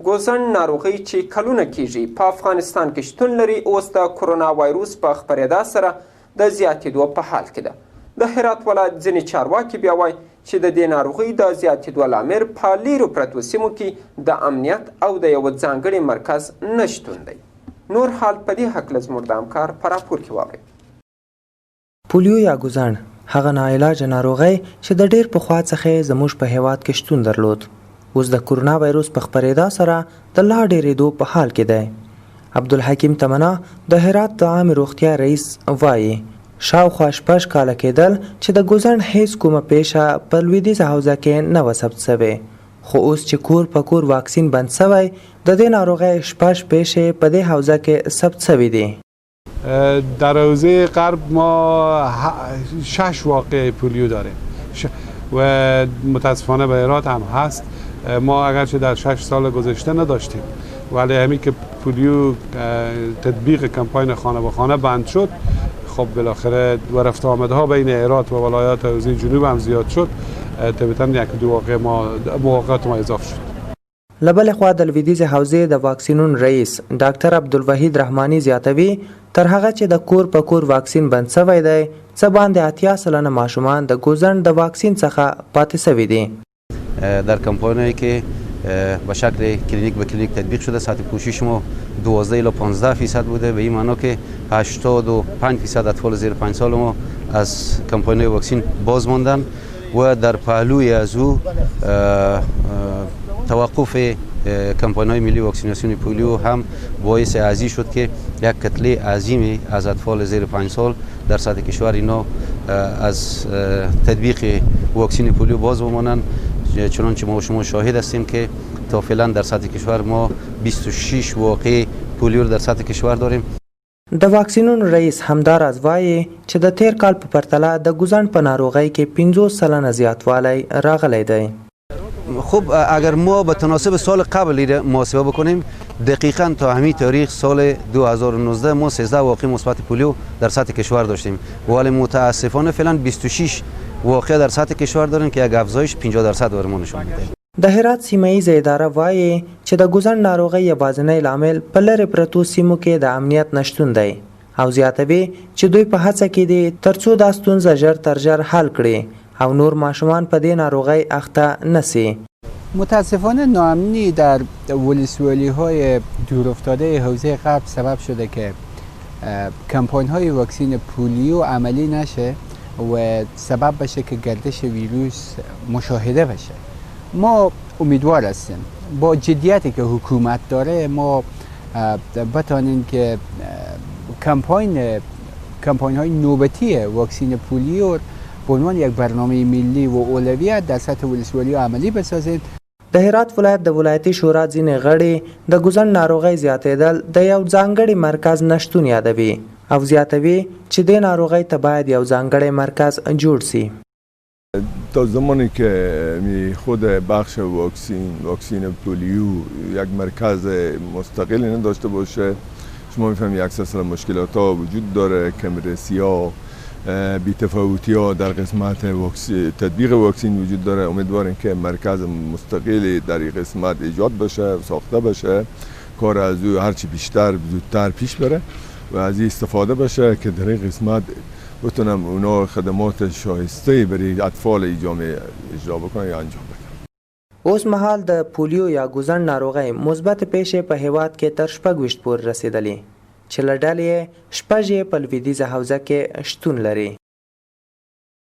ګوزڼ ناروغۍ چې کلونه کیږي په افغانستان کې شتون لري اوس د کرونا وایروس په خپرېدا سره د زیاتېدو په حال کې ده. د هرات ولایت ځینې چارواکي بیا وایي چې د دې ناروغۍ د زیاتېدو لامل په لیرو پرتو سیمو کې د امنیت او د یوه ځانګړي مرکز نشتون دی. نور حال په دې هکله زموږ د همکار په راپور کې واورئ. پولیو یا ګوزڼ هغه ناعلاجه ناروغۍ چې د ډېر پخوا څخه زموږ په هیواد کې شتون درلود. اوس د کرونا وایروس په خپرېدا سره د لا ډېرېدو په حال کې دی. عبدالحکیم تمنا د هرات د عامې روغتیا رئیس وایي شاوخوا 6 کاله کېدل چې د ګوزڼ هیڅ کومه پیښه په لویدیځه حوزه کې نه وه ثبت سوې، خو اوس چې کور په کور واکسین بند سوی د دې ناروغۍ 6 پیښې په دې حوزه کې ثبت سوي دي. در حوزه غرب ما 6 واقع پولیو داریم و متاسفانه به هرات هم هست. ما اگرچه در 6 سال گذشته نداشتیم ولی همین که پولیو تطبیق کمپاین خانه به خانه بند شد، خب بالاخره و رفت آمدها بین هرات و ولایات حوزه جنوب هم زیاد شد، طبعا یک دو واقع مواقعات ما اضافه شد. لبل خوا د لویدیځې حوزې د واکسینون رئیس ډاکټر عبدالوحید رحماني زیاتوي تر هغه چې د کور په کور واکسین بند سوی دی څه باندې 80 سلنه ماشومان د ګوزڼ د واکسین څخه پاتې سوي دي. در کمپاینایی که به شکل کلینیک به کلینیک تطبیق شده سطح پوشش ما 12 الی 15% بوده، به این معنا که 85% اطفال زیر 5 سال ما از کمپاین‌های واکسین باز ماندن و در پهلوی از او توقف کمپاین‌های ملی واکسیناسیون پولیو هم باعث عزیز شد که یک کتله عظیمی از اطفال زیر 5 سال در سطح کشور اینا از تطبیق واکسین پولیو باز بمانند. چنانچه ما و شما شاهد هستیم که تا فعلا در سطح کشور ما 26 واقع پولیو در سطح کشور داریم. د واکسینون رئیس همداراز وایي چې د تیر کال په پرتله د ګوزڼ په ناروغۍ کې 50 سلنه زیاتوالی راغلی دی. خب اگر ما به تناسب سال قبل محاسبه بکنیم دقیقاً تا همین تاریخ سال 2019 ما 13 واقع مثبت پولیو در سطح کشور داشتیم ولی متاسفانه فعلا 26 واقع در سطح کشور داریم که یک افزایش 50% بر ما نشون میده. د هرات سیمه‌ایزه اداره وایي چې د ګوزڼ ناروغۍ یوازینی لامل په لرې پرتو سیمو کې د امنیت نشتون دی او زیاتوي چې دوی په هڅه کې دي ترڅو دا ستونزه ژر تر ژر حل کړي او نور ماشومان په دې ناروغۍ اخته نشي. متاسفانه ناامنی در ولسوالی‌های دورافتاده حوزه غرب سبب شده که کمپاین‌های واکسین پولیو عملی نشه و سبب بشه که گردش ویروس مشاهده بشه. ما امیدوار هستیم با جدیتی که حکومت داره ما بتانیم که کمپاین های نوبتی واکسین پولیو به عنوان یک برنامه ملی و اولویت در سطح ولسوالی عملی بسازید. د هرات ولایت د ولایتي شورا ځینې غړي د ګوزڼ ناروغۍ زیاتېدل د یو ځانګړي مرکز نشتون یادوي او زیاتوي چې د ناروغۍ ته باید یو ځانګړی مرکز جوړ شي. تا زمانی که خود بخش واکسین پولیو یک مرکز مستقلی نداشته باشه شما میفهمید یک سلسله مشکلات ها وجود داره، کمرسی ها، بی‌تفاوتی ها در قسمت تطبیق واکسین وجود داره. امیدواریم که مرکز مستقلی در این قسمت ایجاد بشه، ساخته بشه، کار از او هرچی بیشتر زودتر پیش بره و از این استفاده بشه که در این قسمت بتونم اونا خدمات شایسته برای اطفال جامعه اجرا بکنن یا انجام بدن. اوس مهال د پولیو یا ګوزڼ ناروغۍ مثبت پیښې په هیواد کې تر 26 پورې رسیدلې چې له ډلې 6 په لویدیځه حوزه کې شتون لري.